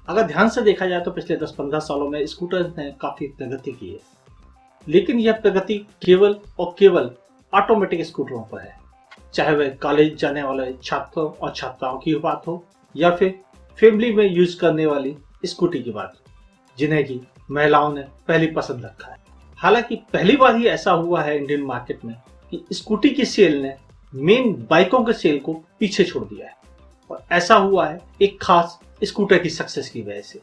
अगर ध्यान से देखा जाए तो पिछले 10-15 सालों में स्कूटर ने काफी प्रगति की है, लेकिन यह प्रगति केवल और केवल ऑटोमेटिक स्कूटरों पर है। चाहे वह कॉलेज जाने वाले छात्रों और छात्राओं की बात हो या फिर फैमिली में यूज करने वाली स्कूटी की बात हो, जिन्हें की महिलाओं ने पहली पसंद रखा है। हालांकि पहली बार ही ऐसा हुआ है इंडियन मार्केट में कि स्कूटी की सेल ने मेन बाइकों के सेल को पीछे छोड़ दिया है, और ऐसा हुआ है एक खास स्कूटर की सक्सेस की वजह से।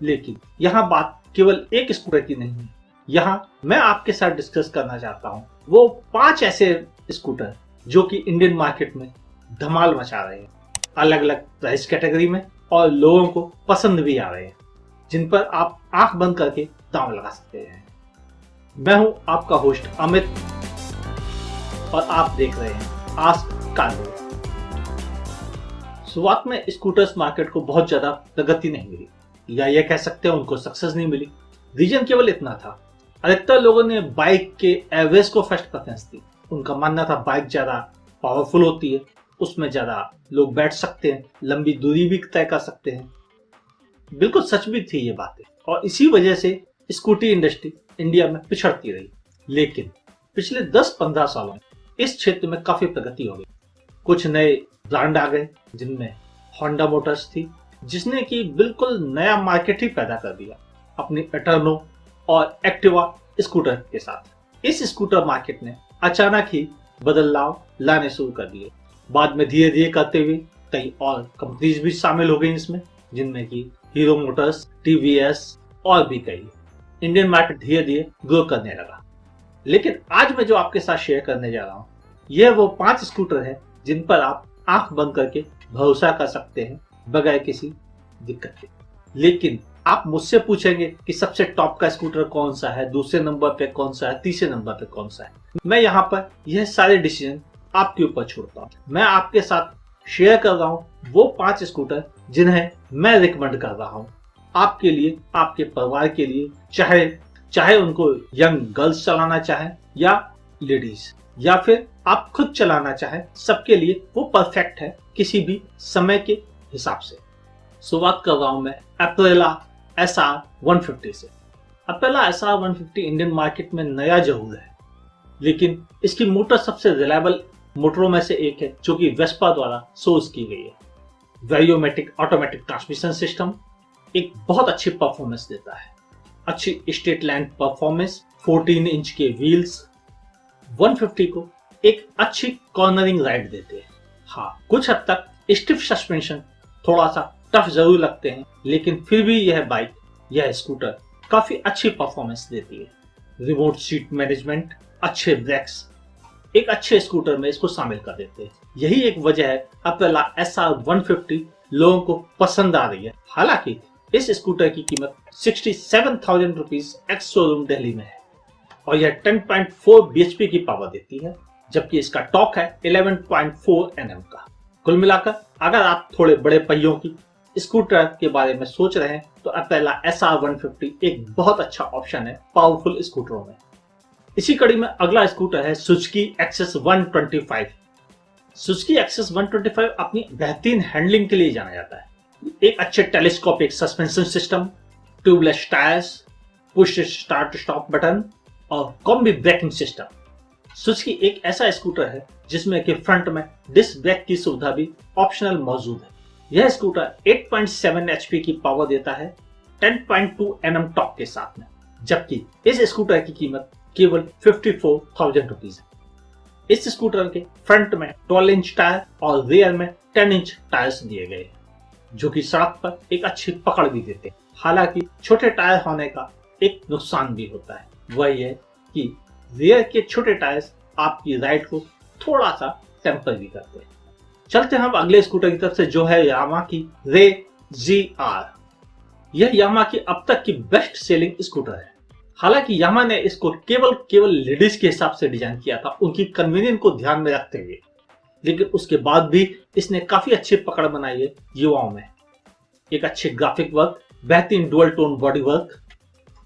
लेकिन यहाँ बात केवल एक स्कूटर की नहीं है। यहाँ मैं आपके साथ डिस्कस करना चाहता हूँ वो 5 ऐसे स्कूटर जो कि इंडियन मार्केट में धमाल मचा रहे हैं, अलग अलग प्राइस कैटेगरी में, और लोगों को पसंद भी आ रहे हैं, जिन पर आप आंख बंद करके दांव लगा सकते हैं। मैं हूं आपका होस्ट अमित, और आप देख रहे हैं आस्क कार्गो। शुरुआत में स्कूटर्स मार्केट को बहुत ज्यादा प्रगति नहीं मिली, या यह कह सकते हैं उनको सक्सेस नहीं मिली। रीजन केवल इतना था, अधिकतर लोगों ने बाइक के एवरेज को फर्स्ट प्रेफरेंस दी। उनका मानना था बाइक ज्यादा पावरफुल होती है, उसमें ज्यादा लोग बैठ सकते हैं, लंबी दूरी भी तय कर सकते हैं। बिल्कुल सच भी थी ये बातें, और इसी वजह से स्कूटी इंडस्ट्री इंडिया में पिछड़ती रही। लेकिन पिछले 10-15 सालों में इस क्षेत्र में काफी प्रगति हो गई। कुछ नए ब्रांड आ गए, जिनमें होंडा मोटर्स थी, जिसने की बिल्कुल नया मार्केट ही पैदा कर दिया अपनी एटर्नो और एक्टिवा स्कूटर के साथ। इस स्कूटर मार्केट ने अचानक ही बदलाव लाने शुरू कर दिए। बाद में धीरे धीरे करते हुए कई और कंपनीज भी शामिल हो गई इसमें, जिनमें की हीरो मोटर्स, टीवीएस और भी कई। इंडियन मार्केट धीरे धीरे ग्रो करने लगा। लेकिन आज मैं जो आपके साथ शेयर करने जा रहा हूँ, यह वो 5 स्कूटर है जिन पर आप आंख बंद करके भरोसा कर सकते हैं बगैर किसी दिक्कत के। लेकिन आप मुझसे पूछेंगे कि सबसे टॉप का स्कूटर कौन सा है, दूसरे नंबर पे कौन सा है, तीसरे नंबर पे कौन सा है। मैं यहाँ पर यह सारे डिसीजन आपके ऊपर छोड़ता हूँ। मैं आपके साथ शेयर कर रहा हूँ वो 5 स्कूटर जिन्हें मैं रिकमेंड कर रहा हूँ आपके लिए, आपके परिवार के लिए, चाहे उनको यंग गर्ल्स चलाना चाहे या लेडीज, या फिर आप खुद चलाना चाहे, सबके लिए वो परफेक्ट है किसी भी समय के हिसाब से। शुरुआत कर रहा हूं मैं अप्रेला SR 150 से। अप्रेला SR 150 इंडियन मार्केट में नया जरूर है, लेकिन इसकी मोटर सबसे रिलायबल मोटरों में से एक है, जो कि वेस्पा द्वारा सोर्स की गई है। वेरियोमेटिक ऑटोमेटिक ट्रांसमिशन सिस्टम एक बहुत अच्छी परफॉर्मेंस देता है, अच्छी स्ट्रेट लाइन परफॉर्मेंस, 14 इंच के व्हील्स 150 को एक अच्छी कॉर्नरिंग राइड देते हैं। हाँ, कुछ हद तक स्टिफ सस्पेंशन थोड़ा सा टफ जरूर लगते हैं, लेकिन फिर भी यह स्कूटर काफी अच्छी परफॉर्मेंस देती है। रिमोट सीट मैनेजमेंट, अच्छे ब्रेक्स एक अच्छे स्कूटर में इसको शामिल कर देते हैं। यही एक वजह है अप्रेला SR 150 लोगों को पसंद आ रही है। हालांकि इस स्कूटर की कीमत 67,000 रुपीज एक्स शोरूम दिल्ली में है, और यह 10.4 bhp की पावर देती है, जबकि इसका टॉर्क है 11.4 Nm का। कुल मिलाकर अगर आप थोड़े बड़े पहियों की स्कूटर के बारे में सोच रहे हैं तो अप्रेला SR 150 एक बहुत अच्छा ऑप्शन है पावरफुल स्कूटरों में। इसी कड़ी में अगला स्कूटर है सुजुकी एक्सेस 125। सुजुकी एक्सेस 125 अपनी बेहतरीन हैंडलिंग के लिए जाना जाता है। एक अच्छे telescopic suspension system, tubeless tyres, push start stop button और कॉम्बी ब्रेकिंग सिस्टम। सुजुकी एक ऐसा स्कूटर है जिसमें कि फ्रंट में डिस्क ब्रेक की सुविधा भी ऑप्शनल मौजूद है। यह स्कूटर 8.7 HP की पावर देता है 10.2 Nm टॉर्क के साथ में, जबकि इस स्कूटर की कीमत केवल 54,000 रुपीज है। इस स्कूटर के फ्रंट में 12 इंच टायर और रियर में 10 इंच टायर्स दिए गए हैं, जो कि सड़क पर एक अच्छी पकड़ भी देते हैं। हालांकि छोटे टायर होने का एक नुकसान भी होता है, वह यह कि रियर के छोटे टायर्स आपकी राइड को थोड़ा सा टेम्पर भी करते हैं। चलते हैं हम अगले स्कूटर की तरफ से, जो है यामाहा की रे GR। यह यामाहा की अब तक की बेस्ट सेलिंग स्कूटर है। हालांकि यामाहा ने इसको केवल लेडीज के हिसाब से डिजाइन किया था, उनकी कन्वीनियंस को ध्यान में रखते हुए, लेकिन उसके बाद भी इसने काफी अच्छी पकड़ बनाई है युवाओं में। एक अच्छे ग्राफिक वर्क, बेहतरीन dual tone body work,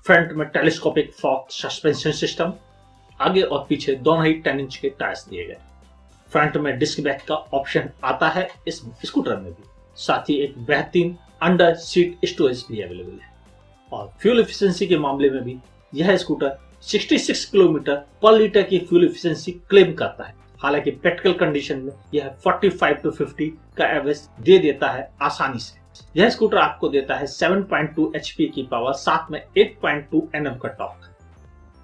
front में टेलीस्कोपिक फॉक सस्पेंशन सिस्टम, आगे और पीछे दोनों ही 10 इंच के टायर्स दिए गए। फ्रंट में डिस्क ब्रेक का ऑप्शन आता है इस स्कूटर में भी। साथ ही एक बेहतरीन अंडर सीट स्टोरेज भी अवेलेबल है। और फ्यूल एफिशिएंसी के मामले में भी यह स्कूटर 66 किलोमीटर पर लीटर की फ्यूल एफिशिएंसी क्लेम करता है। हालांकि प्रैक्टिकल कंडीशन में यह 45 to 50 का एवरेज दे देता है आसानी से। यह स्कूटर आपको देता है 7.2 HP की पावर, साथ में 8.2 Nm का टॉर्क।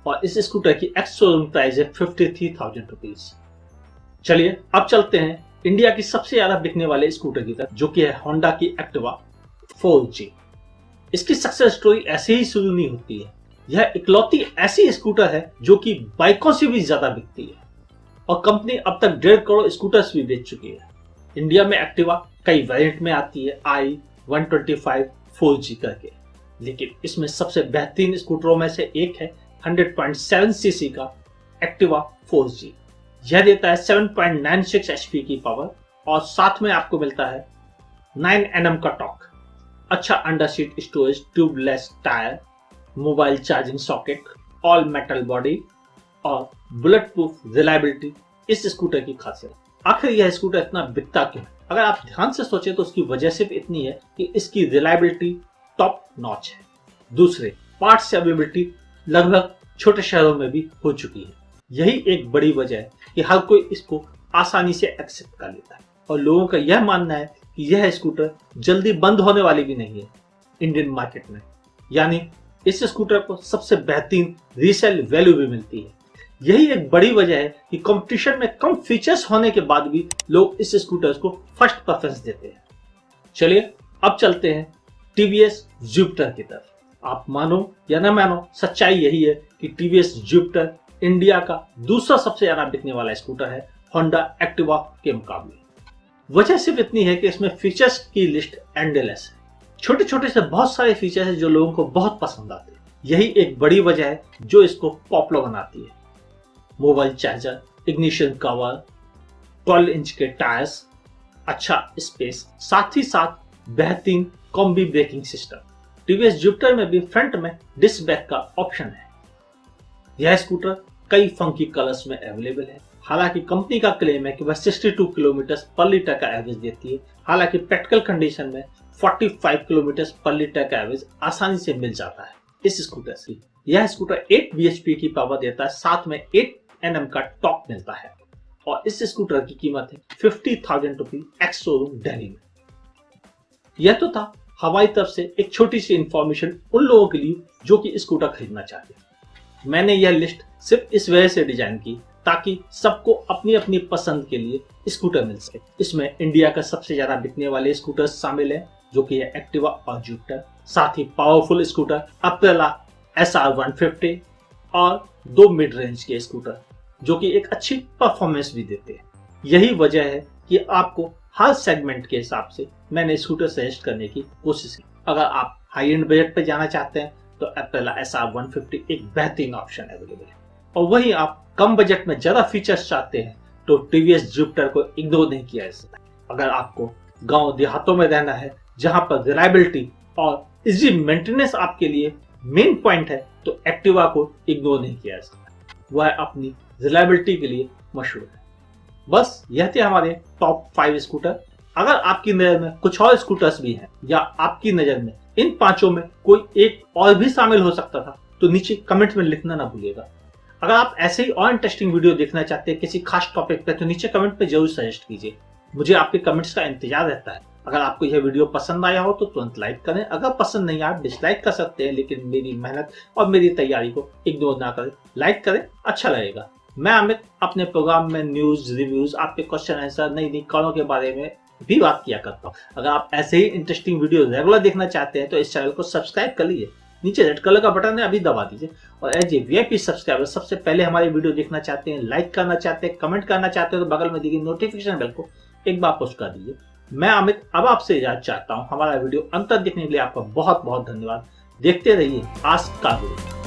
और इस स्कूटर की एक्स शोरूम प्राइस है 53,000 रुपीज। चलिए अब चलते हैं इंडिया की सबसे ज्यादा बिकने वाले स्कूटर की तरफ, जो कि है होंडा की एक्टिवा 4G। इसकी सक्सेस स्टोरी ऐसे ही शुरू नहीं होती है। यह इकलौती ऐसी स्कूटर है जो कि बाइकों से भी ज्यादा बिकती है और कंपनी अब तक 1.5 करोड़ स्कूटर्स भी बेच चुकी है। इंडिया में एक्टिवा कई वेरिएंट में आती है, i125 4G करके, लेकिन इसमें सबसे बेहतरीन स्कूटरों में से एक है 100.7 सीसी का एक्टिवा 4G। यह देता है 7.96 HP की पावर और साथ में आपको मिलता है 9 Nm का टॉर्क, अच्छा under seat storage, tubeless tyre, mobile charging socket, all metal body और बुलेट प्रूफ रिलायबिलिटी इस स्कूटर की खासियत। आखिर यह स्कूटर इतना बिकता क्यों है? अगर आप ध्यान से सोचें तो उसकी वजह सिर्फ इतनी है कि इसकी रिलायबिलिटी टॉप नॉच है। दूसरे, पार्ट्स अवेलेबिलिटी लगभग छोटे शहरों में भी हो चुकी है। यही एक बड़ी वजह है कि हर कोई इसको आसानी से एक्सेप्ट कर लेता है और लोगों का यह मानना है कि यह स्कूटर जल्दी बंद होने वाली भी नहीं है इंडियन मार्केट में। यानी इस स्कूटर को सबसे बेहतरीन रीसेल वैल्यू भी मिलती है। यही एक बड़ी वजह है कि कंपटीशन में कम फीचर्स होने के बाद भी लोग इस स्कूटर को फर्स्ट प्रेफरेंस देते हैं। चलिए अब चलते हैं टीवीएस जुपिटर की तरफ। आप मानो या ना मानो, सच्चाई यही है कि टीवीएस जुपिटर इंडिया का दूसरा सबसे ज्यादा बिकने वाला स्कूटर है होंडा एक्टिवा के मुकाबले। वजह सिर्फ इतनी है कि इसमें फीचर्स की लिस्ट एंडलेस है। छोटे छोटे से बहुत सारे फीचर्स हैं जो लोगों को बहुत पसंद आते हैं। यही एक बड़ी वजह है जो इसको पॉपुलर बनाती है। Mobile charger, ignition cover, 12 inch के टायर्स, अच्छा स्पेस, साथ ही साथ बेहतरीन combi braking system. TVS Jupiter में भी फ्रंट में डिस्क ब्रेक का ऑप्शन है। यह स्कूटर कई फंकी कलर्स में अवेलेबल है। हालांकि कंपनी का क्लेम है कि वह 62 किलोमीटर पर लीटर का एवरेज देती है। हालांकि प्रैक्टिकल कंडीशन में 45 किलोमीटर पर लीटर का एवरेज आसानी से मिल जाता है इस स्कूटर से। यह स्कूटर 8 bhp की पावर देता है, साथ में 8 Nm का टॉर्क मिलता है और इस स्कूटर की कीमत है 50,000 रुपीज एक्स शोरूम दिल्ली में। यह तो था हमारी तरफ से एक छोटी सी इंफॉर्मेशन उन लोगों के लिए जो कि स्कूटर खरीदना चाहते हैं। मैंने यह लिस्ट सिर्फ इस वजह से डिजाइन की ताकि सबको अपनी अपनी पसंद के लिए स्कूटर मिल सके। इसमें इंडिया का सबसे ज्यादा बिकने वाले स्कूटर शामिल हैं, जो कि है एक्टिवा और जुपिटर। साथ ही पावरफुल स्कूटर अप्रेला SR150 और 2 मिड रेंज के स्कूटर जो कि एक अच्छी परफॉर्मेंस भी देते हैं। यही वजह है कि आपको हर सेगमेंट के हिसाब से मैंने स्कूटर सजेस्ट करने की कोशिश की। अगर आप हाई एंड बजट पे जाना चाहते हैं तो अप्रेला SR150 एक बेहतरीन ऑप्शन अवेलेबल है, और वहीं आप कम बजट में ज्यादा फीचर्स चाहते हैं तो टीवीएस जुपिटर को इग्नोर नहीं किया जा सकता। अगर आपको गांव देहातों में रहना है जहां पर रिलायबिलिटी और इजी मेंटेनेंस आपके लिए मेन पॉइंट है तो एक्टिवा को इग्नोर नहीं किया जा सकता। वह अपनी रिलायबिलिटी के लिए मशहूर है। बस यह थे हमारे टॉप 5 स्कूटर। अगर आपकी नजर में कुछ और स्कूटर्स भी हैं या आपकी नजर में इन 5 में कोई एक और भी शामिल हो सकता था तो नीचे कमेंट में लिखना ना भूलिएगा। अगर आप ऐसे ही और इंटरेस्टिंग वीडियो देखना चाहते हैं किसी खास टॉपिक पे तो नीचे कमेंट पे जरूर सजेस्ट कीजिए। मुझे आपके कमेंट्स का इंतजार रहता है। अगर आपको यह वीडियो पसंद आया हो तो तुरंत लाइक करें, अगर पसंद नहीं आया डिसलाइक कर सकते हैं, लेकिन मेरी मेहनत और मेरी तैयारी को इग्नोर ना करें, लाइक करें, अच्छा लगेगा। मैं अमित अपने प्रोग्राम में न्यूज, रिव्यूज, आपके क्वेश्चन आंसर, नई नई कारों के बारे में भी बात किया करता हूँ। अगर आप ऐसे ही इंटरेस्टिंग वीडियो रेगुलर देखना चाहते हैं तो इस चैनल को सब्सक्राइब कर लीजिए। नीचे रेड कलर का बटन है, अभी दबा दीजिए। और एज ए वीआईपी सब्सक्राइबर सबसे पहले हमारे वीडियो देखना चाहते हैं, लाइक करना चाहते हैं, कमेंट करना चाहते हैं तो बगल में दी गई नोटिफिकेशन बेल को एक बार पुश कर दीजिए। मैं अमित अब आपसे इजाजत चाहता हूँ। हमारा वीडियो अंत तक देखने के लिए आपका बहुत बहुत धन्यवाद। देखते रहिए आज का वीडियो।